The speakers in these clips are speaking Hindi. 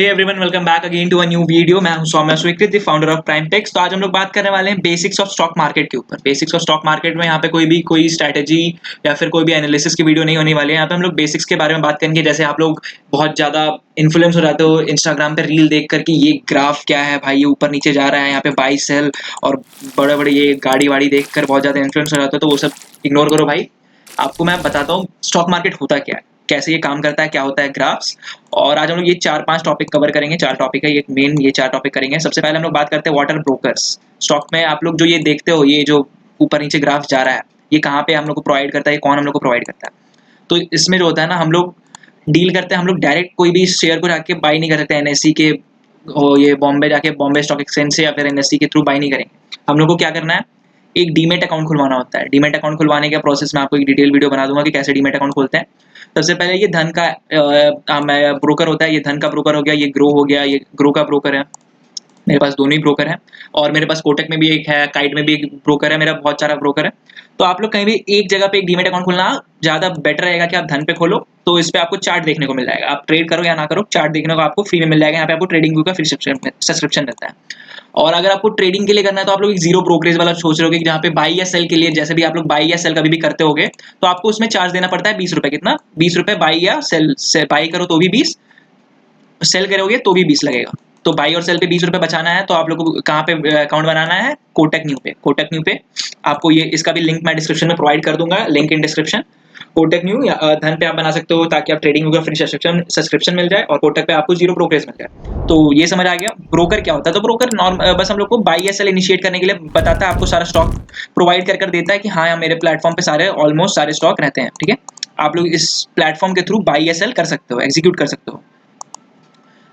Hey everyone, welcome back again to a new video. मैं हूं Saumya Swikrit, the founder of Prime Techs. तो आज हम लोग बात करने वाले हैं बेसिक्स ऑफ स्टॉक मार्केट के ऊपर। बेसिक्स ऑफ स्टॉक मार्केट में यहाँ पे कोई स्ट्रैटेजी या फिर कोई भी एनालिसिस की वीडियो नहीं होने वाली है। यहाँ पे हम लोग बेसिक्स के बारे में बात करेंगे। जैसे आप लोग बहुत ज्यादा इन्फ्लुएंस हो जाते हो इंस्टाग्राम पे रील देख कर कि ये ग्राफ क्या है भाई, ये ऊपर नीचे जा रहा है, यहाँ पे बाई सेल और बड़े बड़े ये गाड़ी वाड़ी देख कर बहुत ज्यादा इन्फ्लुएंस हो जाते हो। तो वो सब इग्नोर करो भाई। आपको मैं बताता हूँ स्टॉक मार्केट होता क्या है, कैसे ये काम करता है, क्या होता है ग्राफ्स। और आज हम लोग ये 4-5 टॉपिक कवर करेंगे। 4 टॉपिक है, ये मेन ये 4 टॉपिक करेंगे। सबसे पहले हम लोग बात करते हैं व्हाट आर ब्रोकर्स। स्टॉक में आप लोग जो ये देखते हो, ये जो ऊपर नीचे ग्राफ जा रहा है, ये कहाँ पे हम लोग को प्रोवाइड करता है, कौन हम लोग को प्रोवाइड करता है। तो इसमें जो होता है ना, हम लोग डील करते हैं, हम लोग डायरेक्ट कोई भी शेयर को जाके बाई नहीं कर सकते। एनएससी के ये बॉम्बे जाके बॉम्बे स्टॉक एक्सचेंज से या फिर एनएससी के थ्रू बाई नहीं करेंगे। हम लोग को क्या करना है, एक डीमेट अकाउंट खुलवाना होता है। डीमेट अकाउंट खुलवाने का प्रोसेस मैं आपको एक डिटेल वीडियो बना दूंगा कि कैसे डीमेट अकाउंट खोलते हैं। सबसे पहले ये धन का ब्रोकर होता है। ये धन का ब्रोकर हो गया, ये ग्रो हो गया, ये ग्रो का ब्रोकर है। मेरे पास दोनों ही ब्रोकर हैं। और मेरे पास कोटक में भी एक है, काइट में भी एक ब्रोकर है, मेरा बहुत सारा ब्रोकर है। तो आप लोग कहीं भी एक जगह पे एक डीमेट अकाउंट खोलना ज़्यादा बेटर रहेगा कि आप धन पे खोलो। तो इस पे आपको चार्ट देखने को मिल जाएगा। आप ट्रेड करो या ना करो, चार्ट देखने को आपको फ्री में मिल जाएगा। यहाँ पे आपको ट्रेडिंग व्यू का फ्री सब्सक्रिप्शन रहता है। और अगर आपको ट्रेडिंग के लिए करना है तो आप लोग जीरो ब्रोकरेज वाला सोच रहे हो कि जहाँ पे बाई या सेल के लिए, जैसे भी आप लोग बाई या सेल कभी भी करते होगे, तो आपको उसमें चार्ज देना पड़ता है 20 रुपए। कितना? 20 रुपए बाई या सेल से बाई करो तो भी 20, सेल करोगे तो भी 20 लगेगा। तो बाई और सेल पे 20 रुपए बचाना है तो आप लोग को कहाँ पे अकाउंट बनाना है? कोटक न्यू पे। कोटक न्यू पे आपको ये इसका भी लिंक मैं डिस्क्रिप्शन में प्रोवाइड कर दूंगा, link in description. Kotak new या धन पे आप बना सकते हो ताकि आप ट्रेडिंग का फ्री सब्सक्रिप्शन मिल जाए और कोटक पे आपको जीरो ब्रोकरेज मिल जाए। तो ये समझ आ गया ब्रोकर क्या होता है। तो ब्रोकर नॉर्मल बस हम लोग को बाई या सेल इनिशिएट करने के लिए बताता है, आपको सारा स्टॉक प्रोवाइड कर देता है कि हाँ मेरे प्लेटफॉर्म पे सारे ऑलमोस्ट सारे स्टॉक रहते हैं। ठीक है, आप लोग इस प्लेटफॉर्म के थ्रू बाई या सेल कर सकते हो, एग्जीक्यूट कर सकते हो।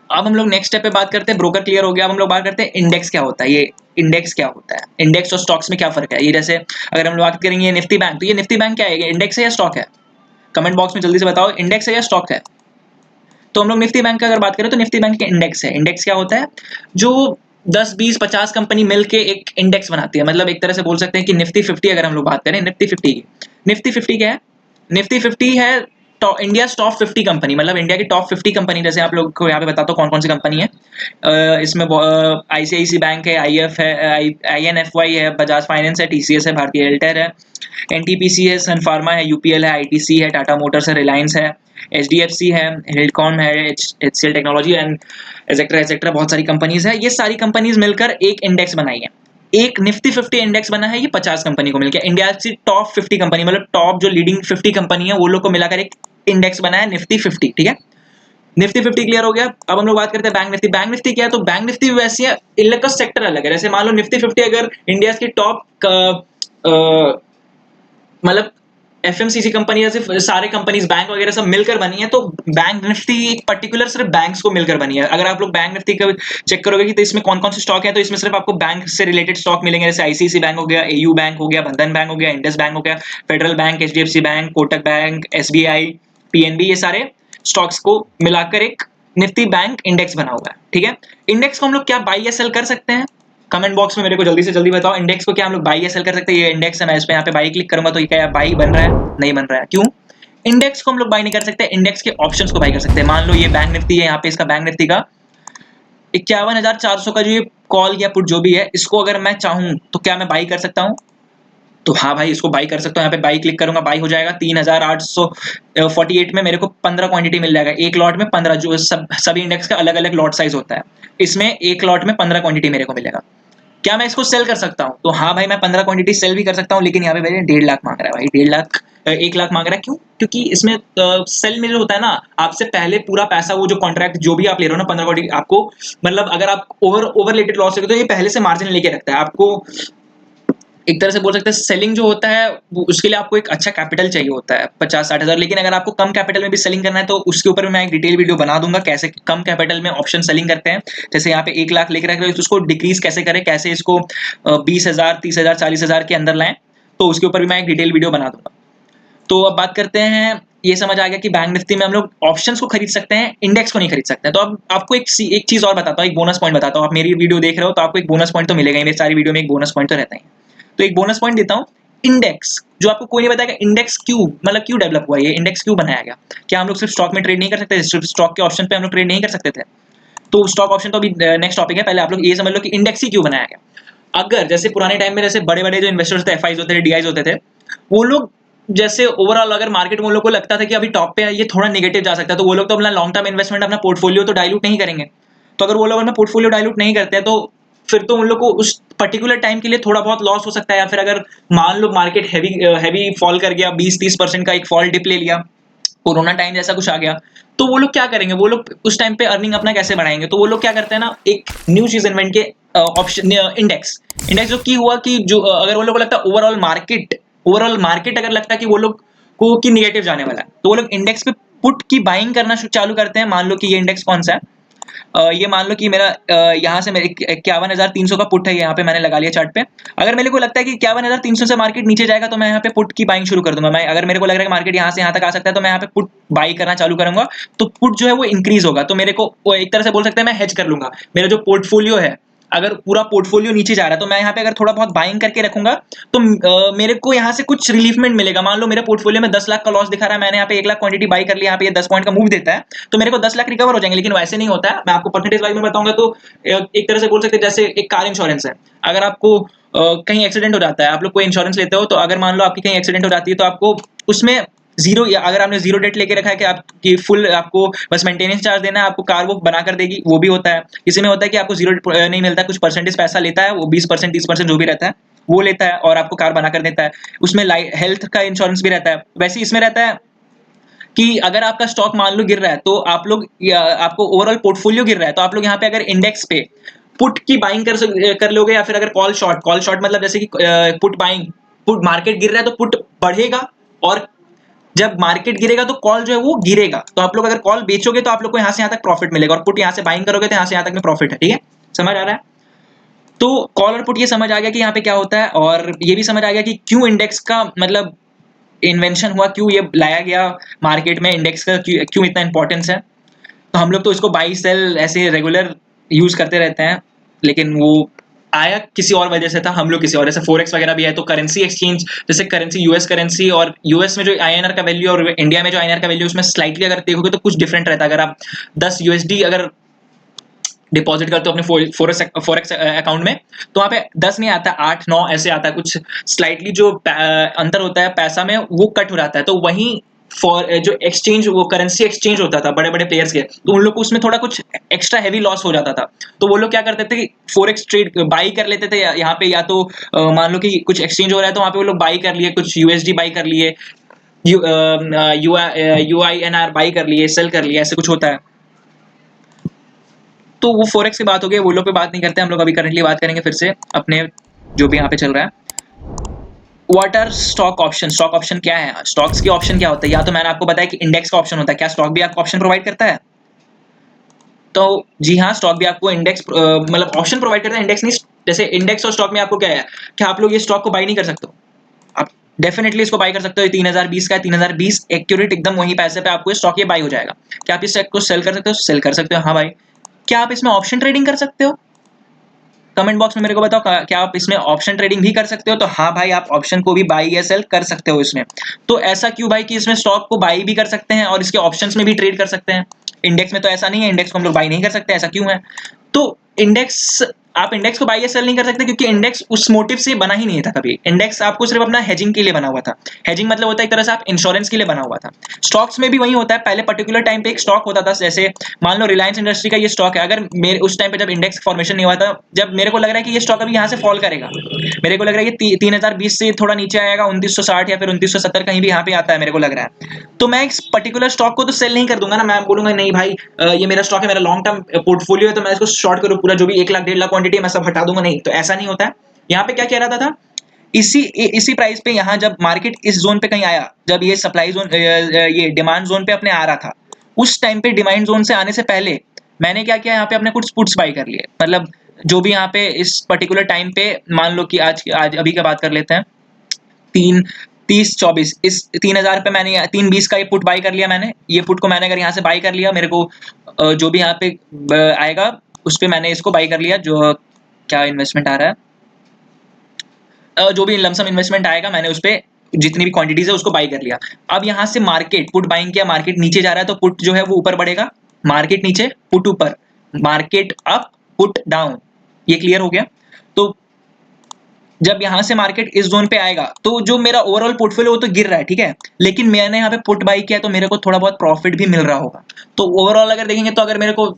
अब हम लोग नेक्स्ट स्टेप पे बात करते हैं। ब्रोकर क्लियर हो गया। अब हम लोग बात करते हैं इंडेक्स क्या होता है। ये इंडेक्स क्या होता है, इंडेक्स और स्टॉक्स में क्या फर्क है। ये जैसे अगर हम लोग बात करेंगे निफ्टी बैंक, तो ये निफ्टी बैंक क्या है, इंडेक्स है या स्टॉक है? कमेंट बॉक्स में जल्दी से बताओ, इंडेक्स है या स्टॉक है। तो हम लोग निफ्टी बैंक का अगर बात करें तो निफ्टी बैंक के इंडेक्स है। इंडेक्स क्या होता है? जो 10-20-50 कंपनी मिलके एक इंडेक्स बनाती है। मतलब एक तरह से बोल सकते हैं कि निफ्टी 50 अगर हम लोग बात करें निफ्टी 50 की, निफ्टी 50 क्या है? निफ्टी 50 है इंडिया टॉप 50 कंपनी, मतलब इंडिया की टॉप 50 कंपनी। जैसे आप लोग को यहाँ पे बताता हूँ कौन कौन सी कंपनी है। इसमें आईसीआईसी बैंक है, आईएफ है, आईएनएफवाई है, बजाज फाइनेंस है, टीसीएस है, भारतीय एयरटेल है, एनटीपीसी है, सन फार्मा है, यूपीएल है, आईटीसी है, टाटा मोटर्स है, रिलायंस है, एचडीएफसी है, हिलकॉन है, HCL technology and etcetera etcetera. बहुत सारी कंपनीज है। ये सारी कंपनीज मिलकर एक इंडेक्स बनाई है। एक निफ्टी 50 इंडेक्स बना है, ये 50 कंपनी को मिलकर। इंडिया की टॉप 50 कंपनी, मतलब टॉप जो लीडिंग 50 कंपनी है वो लोग को मिलाकर एक इंडेक्स बना है निफ्टी 50। ठीक है, निफ्टी 50 क्लियर हो गया। अब हम लोग बात करते हैं बैंक निफ्टी। बैंक निफ्टी क्या है? तो बैंक निफ्टी वैसी है, इन लोग का सेक्टर अलग है। जैसे मान लो निफ्टी 50 अगर इंडिया की टॉप मतलब एफएमसीजी कंपनी जैसे सारे कंपनीज बैंक वगैरह सब मिलकर बनी है, तो बैंक निफ्टी एक पर्टिकुलर सिर्फ बैंक्स को मिलकर बनी है। अगर आप लोग बैंक निफ्टी का चेक करोगे कि तो इसमें कौन कौन से स्टॉक है, तो इसमें सिर्फ आपको बैंक से रिलेटेड स्टॉक मिलेंगे। जैसे आईसीआईसी बैंक हो गया, एयू बैंक हो गया, बंधन बैंक हो गया, इंडस बैंक हो गया, federal bank, HDFC bank, Kotak bank, SBI, PNB, ये सारे स्टॉक्स को मिलाकर एक निफ्टी बैंक इंडेक्स बना हुआ है। ठीक है, इंडेक्स को हम लोग क्या बाई या सेल कर सकते हैं? कमेंट बॉक्स में मेरे को जल्दी से जल्दी बताओ, इंडेक्स को क्या हम लोग बाई या सेल कर सकते हैं? ये इंडेक्स है, मैं इस पे यहाँ पे बाई क्लिक करूंगा तो ये क्या बाई बन रहा है? नहीं बन रहा है। क्यों? इंडेक्स को हम लोग बाई नहीं कर सकते, इंडेक्स के ऑप्शंस को बाई कर सकते हैं। मान लो ये बैंक निफ्टी है, यहाँ पे इसका बैंक निफ्टी का 51,400 का जो ये कॉल या पुट जो भी है, इसको अगर मैं चाहूं तो क्या मैं बाई कर सकता हूं? तो हाँ भाई, इसको बाई कर सकता हूँ। यहाँ पे बाई क्लिक करूंगा, बाई हो जाएगा। 3,848 में मेरे को 15 क्वांटिटी मिल जाएगा। एक लॉट में 15, जो सभी इंडेक्स का अलग अलग लॉट साइज होता है, इसमें एक लॉट में 15 क्वांटिटी मेरे को मिलेगा। क्या मैं इसको सेल कर सकता हूँ? तो हाँ भाई, मैं 15 क्वांटिटी सेल भी कर सकता हूँ, लेकिन यहाँ पे मेरे 1.5 लाख मांग रहा है भाई। 1.5 लाख 1 लाख मांग रहा है। क्यों? क्योंकि इसमें सेल में जो होता है ना, आपसे पहले पूरा पैसा, वो जो कॉन्ट्रैक्ट जो भी आप ले रहे हो ना 15 क्वांटिटी, आपको मतलब अगर आप ओवरलेटेड लॉस हो तो ये पहले से मार्जिन लेके रखता है आपको। एक तरह से बोल सकते हैं सेलिंग जो होता है उसके लिए आपको एक अच्छा कैपिटल चाहिए होता है 50-60 हज़ार। लेकिन अगर आपको कम कैपिटल में भी सेलिंग करना है तो उसके ऊपर मैं एक डिटेल वीडियो बना दूंगा, कैसे कम कैपिटल में ऑप्शन सेलिंग करते हैं। जैसे यहाँ पे 1 लाख लेकर रख रहे हो तो उसको डिक्रीज कैसे करें, कैसे इसको 20,000, 30,000, 40,000 के अंदर लाएं, तो उसके ऊपर भी मैं एक डिटेल वीडियो बना दूंगा। तो अब बात करते हैं, ये समझ आ गया कि बैंक निफ्टी में हम लोग ऑप्शंस को खरीद सकते हैं, इंडेक्स को नहीं खरीद सकते हैं। तो अब आपको एक चीज और बताता हूँ, एक बोनस पॉइंट बताता हूँ। आप मेरी वीडियो देख रहे हो तो आपको एक बोनस पॉइंट तो मिलेगा ही, मेरी सारी वीडियो में एक बोनस पॉइंट तो रहता ही है। तो एक बोनस पॉइंट देता हूँ, इंडेक्स जो आपको कोई नहीं बताएगा इंडेक्स क्यों, मतलब क्यों डेवलप हुआ, ये इंडेक्स क्यों बनाया गया। क्या हम लोग सिर्फ स्टॉक में ट्रेड नहीं कर सकते? सिर्फ स्टॉक के ऑप्शन पे हम लोग ट्रेड नहीं कर सकते थे? तो स्टॉक ऑप्शन तो अभी नेक्स्ट टॉपिक है, पहले आप लोग ये समझ लो कि इंडेक्स ही क्यों बनाया गया। अगर जैसे पुराने टाइम में जैसे बड़े बड़े जो इन्वेस्टर्स थे, एफआईज होते थे, डीआईज होते थे, वो लोग जैसे ओवरऑल अगर मार्केट में उन लोग को लगता था कि अभी टॉप पे है, ये थोड़ा नेगेटिव जा सकता है, तो वो लोग तो अपना लॉन्ग टर्म इन्वेस्टमेंट, अपना पोर्टफोलियो तो डाइल्यूट नहीं करेंगे। तो अगर वो लोग अपना पोर्टफोलियो डाइल्यूट नहीं करते हैं तो फिर तो उन लोग को उस पर्टिकुलर टाइम के लिए थोड़ा बहुत लॉस हो सकता है, या फिर अगर मान लो मार्केट हैवी फॉल कर गया, 20-30% का एक फॉल डिप ले लिया, कोरोना टाइम जैसा कुछ आ गया, तो वो लोग क्या करेंगे, वो लोग उस टाइम पे अर्निंग अपना कैसे बढ़ाएंगे, तो वो लोग क्या करते हैं ना, एक न्यू चीज इन्वेंट के, ऑप्शन इंडेक्स। इंडेक्स जो की हुआ कि जो अगर वो लोग को लगता है ओवरऑल मार्केट अगर लगता है कि वो लोग को कि निगेटिव जाने वाला है, तो वो लोग इंडेक्स पे पुट की बाइंग करना चालू करते हैं। मान लो कि ये इंडेक्स कौन सा है, ये मान लो कि मेरा यहाँ से मेरे 51,300 का पुट है, यहाँ पे मैंने लगा लिया चार्ट पे। अगर मेरे को लगता है कि 51,300 से मार्केट नीचे जाएगा तो मैं यहाँ पे पुट की बाइंग शुरू कर दूंगा। मैं अगर मेरे को लग रहा है कि मार्केट यहाँ से यहाँ तक आ सकता है तो मैं यहाँ पे पुट बाई करना चालू करूंगा, तो पुट जो है वो इंक्रीज होगा, तो मेरे को वो एक तरह से बोल सकते हैं मैं हेज कर लूंगा। मेरा जो पोर्टफोलियो है, अगर पूरा पोर्टफोलियो नीचे जा रहा है तो मैं यहाँ पे अगर थोड़ा बहुत बाइंग करके रखूंगा तो मेरे को यहाँ से कुछ रिलीफमेंट मिलेगा। मान लो मेरे पोर्टफोलियो में 10 लाख का लॉस दिखा रहा है, मैंने यहाँ पे 1 लाख क्वांटिटी बाई कर लिया, यहाँ पे ये 10 पॉइंट का मूव देता है, तो मेरे को 10 लाख रिकवर हो जाएंगे। लेकिन वैसे नहीं होता है, मैं आपको परसेंटेज वाइज में बताऊंगा। तो एक तरह से बोल सकते हैं जैसे एक कार इंश्योरेंस है, अगर आपको कहीं एक्सीडेंट हो जाता है, आप लोग कोई इंश्योरेंस लेते हो, तो अगर मान लो आपकी कहीं एक्सीडेंट हो जाती है तो आपको उसमें जीरो, या अगर आपने जीरो डेट लेके रखा है कि आपकी फुल आपको बस मेंटेनेंस चार्ज देना है, आपको कार वो बना कर देगी, वो भी होता है। किसी में होता है कि आपको जीरो नहीं मिलता, कुछ परसेंटेज पैसा लेता है वो, 20% 30% जो भी रहता है वो लेता है और आपको कार बना कर देता है। उसमें हेल्थ का इंश्योरेंस भी रहता है। वैसे इसमें रहता है कि अगर आपका स्टॉक मान लो गिर रहा है, तो आप लोग आपको ओवरऑल पोर्टफोलियो गिर रहा है, तो आप लोग यहाँ पे अगर इंडेक्स पे पुट की बाइंग कर लोगे, या फिर अगर कॉल शॉर्ट मतलब जैसे कि पुट बाइंग, पुट मार्केट गिर रहा है तो पुट बढ़ेगा, और जब मार्केट गिरेगा तो कॉल जो है वो गिरेगा, तो आप लोग अगर कॉल बेचोगे तो आप लोग को यहाँ से यहाँ तक प्रॉफिट मिलेगा, और पुट यहाँ से बाइंग करोगे तो यहाँ से यहाँ तक में प्रॉफिट है। ठीक है, समझ आ रहा है? तो कॉल और पुट ये समझ आ गया कि यहाँ पे क्या होता है, और ये भी समझ आ गया कि क्यों इंडेक्स का मतलब इन्वेंशन हुआ, क्यों ये लाया गया मार्केट में, इंडेक्स का क्यों इतना इंपॉर्टेंस है। तो हम लोग तो इसको बाई सेल ऐसे रेगुलर यूज करते रहते हैं, लेकिन वो आया किसी और वजह से था, हम लोग किसी और, जैसे फोरेक्स वगैरह भी है, तो करेंसी एक्सचेंज, जैसे करेंसी यूएस करेंसी, और यूएस में जो आईएनआर का वैल्यू और इंडिया में जो आईएनआर का वैल्यू, उसमें स्लाइटली अगर देखोगे तो कुछ डिफरेंट रहता है। अगर आप 10 यूएसडी अगर डिपॉजिट करते हो अपने फोरेक्स अकाउंट में, तो वहाँ पे 10 नहीं आता, 8-9 ऐसे आता है, कुछ स्लाइटली जो अंतर होता है पैसा में वो कट हो जाता है। तो वहीं जो एक्सचेंज, वो करेंसी एक्सचेंज होता था बड़े बड़े प्लेयर्स के, तो उन लोग को उसमें थोड़ा कुछ एक्स्ट्रा हैवी लॉस हो जाता था। तो वो लोग क्या करते थे कि फोरेक्स ट्रेड बाई कर लेते थे यहाँ पे, या तो मान लो कि कुछ एक्सचेंज हो रहा है तो वहाँ पे वो लोग बाई कर लिए, कुछ यूएसडी बाई कर लिए, यूआईएनआर बाई कर लिए, सेल कर लिए, ऐसे कुछ होता है। तो वो फोरेक्स की बात हो गई, वो लोग पे बात नहीं करते हम लोग। अभी करंटली बात करेंगे फिर से अपने जो भी यहाँ पे चल रहा है। What are stock option? Stock option क्या है? स्टॉक्स की ऑप्शन क्या होता है? या तो मैंने आपको बताया कि इंडेक्स का ऑप्शन होता है, क्या स्टॉक भी आपको ऑप्शन प्रोवाइड करता है? तो जी हाँ, स्टॉक भी आपको इंडेक्स मतलब ऑप्शन प्रोवाइड करता है, इंडेक्स नहीं। जैसे इंडेक्स और स्टॉक में आपको क्या है कि आप लोग ये स्टॉक को बाई नहीं कर सकते हो, आप डेफिनेटली इसको बाई कर सकते हो। 3020 का है, 3020 एक्यूरेट एकदम वही पैसे पे आपको स्टॉक ये बाई हो जाएगा। क्या आप इस स्टॉक को सेल कर सकते हो? सेल कर सकते हो, हाँ भाई। क्या आप इसमें ऑप्शन ट्रेडिंग कर सकते हो? कमेंट बॉक्स में मेरे को बताओ, क्या आप इसमें ऑप्शन ट्रेडिंग भी कर सकते हो? तो हाँ भाई, आप ऑप्शन को भी बाई या सेल कर सकते हो इसमें। तो ऐसा क्यों भाई कि इसमें स्टॉक को बाई भी कर सकते हैं और इसके ऑप्शंस में भी ट्रेड कर सकते हैं? इंडेक्स में तो ऐसा नहीं है, इंडेक्स को हम लोग बाई नहीं कर सकते, ऐसा क्यों है? तो इंडेक्स, आप इंडेक्स को बाई या सेल नहीं कर सकते क्योंकि इंडेक्स उस मोटिव से बना ही नहीं था कभी। इंडेक्स आपको सिर्फ अपना हेजिंग के लिए बना हुआ था। हेजिंग मतलब होता है एक तरह से आप इंश्योरेंस के लिए बना हुआ था। स्टॉक्स में भी वही होता है, पहले पर्टिकुलर टाइम पे एक स्टॉक होता था, जैसे मान लो रिलायंस इंडस्ट्री का ये स्टॉक है। अगर मेरे उस टाइम पे जब इंडेक्स फॉर्मेशन नहीं हुआ था, जब मेरे को लग रहा है कि ये स्टॉक अभी यहाँ से फॉल करेगा, मेरे को लग रहा है कि 3020 से थोड़ा नीचे आएगा, 2960 या फिर 2970 कहीं भी यहाँ पे आता है मेरे को लग रहा है, तो मैं इस पर्टिकुलर स्टॉक को तो सेल नहीं कर दूंगा ना। मैं बोलूंगा नहीं भाई, ये मेरा स्टॉक है, मेरा लॉन्ग टर्म पोर्टफोलियो है, तो मैं इसको शॉर्ट करूँ पूरा, जो भी 1 लाख 1.5 लाख क्वांटिटी मैं सब हटा दूंगा, नहीं। तो ऐसा नहीं होता है। यहाँ पे क्या कह रहा था, इसी प्राइस पे यहाँ जब मार्केट इस जोन पे कहीं आया, जब ये सप्लाई जोन, ये डिमांड जोन पे अपने आ रहा था, उस टाइम पे डिमांड जोन से आने से पहले मैंने क्या किया, यहाँ पे अपने कुछ पुट्स बाई कर लिए। मतलब जो भी यहाँ पे इस पर्टिकुलर टाइम पे, मान लो कि आज अभी का बात कर लेते हैं, 3-30-24, इस 3000 पे मैंने 320 का ये पुट बाई कर लिया मैंने। ये पुट को मैंने अगर यहाँ से बाई कर लिया, मेरे को जो भी यहाँ पे आएगा उस पे मैंने इसको बाई कर लिया। जो क्या इन्वेस्टमेंट आ रहा है, जो भी लमसम इन्वेस्टमेंट आएगा, मैंने उस पे जितनी भी क्वांटिटीज है उसको बाई कर लिया। अब यहाँ से मार्केट पुट बाइंग किया, मार्केट नीचे जा रहा है तो पुट जो है वो ऊपर बढ़ेगा, मार्केट नीचे पुट ऊपर, मार्केट अप पुट डाउन, ये क्लियर हो गया। तो जब यहां से मार्केट इस जोन पे आएगा तो जो मेरा ओवरऑल पोर्टफोलियो वो तो गिर रहा है, ठीक है, लेकिन मैंने यहाँ पे पुट बाई किया तो मेरे को थोड़ा बहुत प्रॉफिट भी मिल रहा होगा। तो ओवरऑल अगर देखेंगे तो अगर मेरे को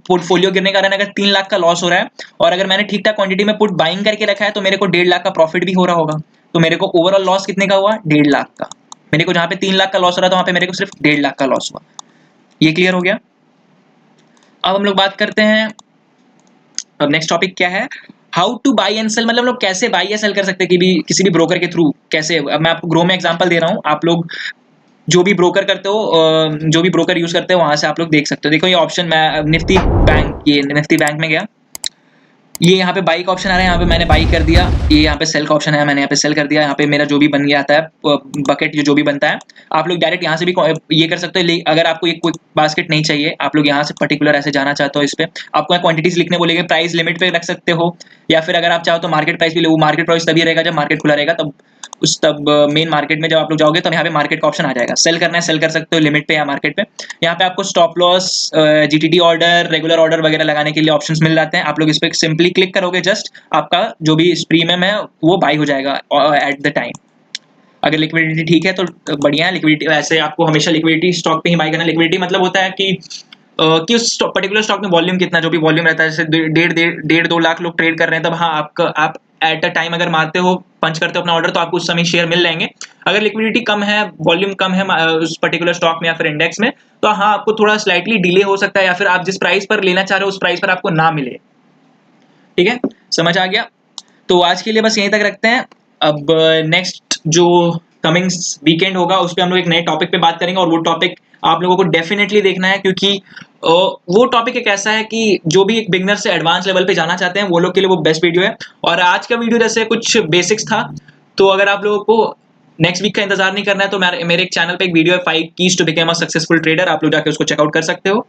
पोर्टफोलियो गिरने के कारण अगर 3 लाख का लॉस हो रहा है और अगर मैंने ठीक ठाक क्वांटिटी में पुट बाइंग करके रखा है तो मेरे को 1.5 लाख का प्रॉफिट भी हो रहा होगा। तो मेरे को ओवरऑल लॉस कितने का हुआ, 1.5 लाख का। मेरे को जहां पे 3 लाख का लॉस हो रहा था वहां पे मेरे को सिर्फ 1.5 लाख का लॉस हुआ। ये क्लियर हो गया। अब हम लोग बात करते हैं, अब नेक्स्ट टॉपिक क्या है, how to buy and sell, मतलब लोग कैसे बाई या सेल कर सकते हैं कि भी किसी भी ब्रोकर के थ्रू कैसे। अब मैं आपको ग्रो में एग्जांपल दे रहा हूँ, आप लोग जो भी ब्रोकर करते हो, जो भी ब्रोकर यूज करते हो वहां से आप लोग देख सकते हो। देखो ये ऑप्शन, मैं निफ्टी बैंक, ये निफ्टी बैंक में गया, ये यहाँ पे बाई का ऑप्शन आ रहा है, यहाँ पे मैंने बाई कर दिया। ये यहाँ पे सेल का ऑप्शन है, मैंने यहाँ पे सेल कर दिया। यहाँ पे मेरा जो भी बन गया आता है बकेट, जो भी बनता है, आप लोग डायरेक्ट यहाँ से भी ये कर सकते हो। अगर आपको एक क्विक बास्केट नहीं चाहिए, आप लोग यहाँ से पर्टिकुलर ऐसे जाना चाहते हो, इस पे आपको क्वांटिटीज लिखने बोलेंगे, प्राइस लिमिट पे रख सकते हो, या फिर अगर आप चाहो तो मार्केट प्राइस भी ले। वो मार्केट प्राइस तभी रहेगा जब मार्केट खुला रहेगा, तब मेन मार्केट में जब आप लोग जाओगे तब यहाँ पे मार्केट का ऑप्शन आ जाएगा। सेल करना है सेल कर सकते हो लिमिट पे या मार्केट पे। यहाँ पे आपको stop loss, GTD order, regular order वगैरह लगाने के लिए ऑप्शंस मिल जाते हैं। आप लोग इस पे सिंपली क्लिक करोगे, जस्ट आपका जो भी प्रीमियम है वो बाई हो जाएगा एट द टाइम। अगर लिक्विडिटी ठीक है तो बढ़िया है। लिक्विडिटी वैसे आपको हमेशा लिक्विडिटी स्टॉक पे ही बाई करना। लिक्विडिटी मतलब होता है कि उस पर्टिकुलर स्टॉक में वॉल्यूम कितना, जो भी वॉल्यूम रहता है, जैसे 1.5-2 लाख लोग ट्रेड कर रहे हैं, तब हाँ आप एट अ टाइम अगर मारते हो, पंच करते हो अपना ऑर्डर, तो आपको उस समय शेयर मिल जाएंगे। अगर लिक्विडिटी कम है, वॉल्यूम कम है उस पर्टिकुलर स्टॉक में या फिर इंडेक्स में, तो हाँ आपको थोड़ा स्लाइटली डिले हो सकता है, या फिर आप जिस प्राइस पर लेना चाह रहे हो उस प्राइस पर आपको ना मिले। ठीक है, समझ आ गया। तो आज के लिए बस यहीं तक रखते हैं। अब नेक्स्ट जो कमिंग वीकेंड होगा उस पर हम लोग एक नए टॉपिक पे बात करेंगे, और वो टॉपिक आप लोगों को डेफिनेटली देखना है, क्योंकि वो टॉपिक एक ऐसा है कि जो भी एक बिगनर से एडवांस लेवल पे जाना चाहते हैं वो लोग के लिए वो बेस्ट वीडियो है। और आज का वीडियो जैसे कुछ बेसिक्स था, तो अगर आप लोगों को नेक्स्ट वीक का इंतजार नहीं करना है तो मेरे एक चैनल पे एक वीडियो है 5 keys to become a successful trader, आप लोग जाके उसको चेकआउट कर सकते हो।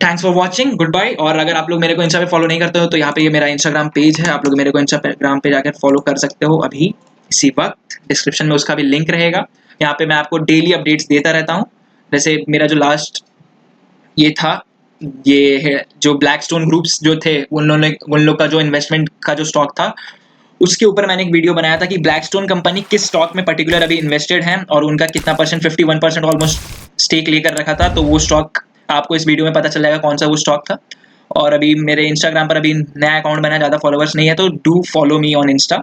Thanks for watching, goodbye. और अगर आप लोग मेरे को इंस्टा पे फॉलो नहीं करते हो तो यहाँ पे ये मेरा इंस्टाग्राम पेज है, आप लोग मेरे को इंस्टाग्राम पे जाकर फॉलो कर सकते हो अभी इसी वक्त। डिस्क्रिप्शन में उसका भी लिंक रहेगा। यहाँ पे मैं आपको डेली अपडेट्स देता रहता हूँ। जैसे मेरा जो लास्ट ये था, ये है जो ब्लैकस्टोन ग्रुप्स जो थे, उन लोग का जो इन्वेस्टमेंट का जो स्टॉक था, उसके ऊपर मैंने एक वीडियो बनाया था कि ब्लैकस्टोन कंपनी किस स्टॉक में पर्टिकुलर अभी इन्वेस्टेड है और उनका कितना परसेंट, 51% ऑलमोस्ट स्टेक लेकर रखा था। तो वो स्टॉक आपको इस वीडियो में पता चल जाएगा कौन सा वो स्टॉक था। और अभी मेरे इंस्टाग्राम पर अभी नया अकाउंट बना है, ज़्यादा फॉलोवर्स नहीं है, तो do follow me on insta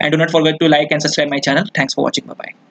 and do not forget to like and subscribe my channel. Thanks for watching, bye bye.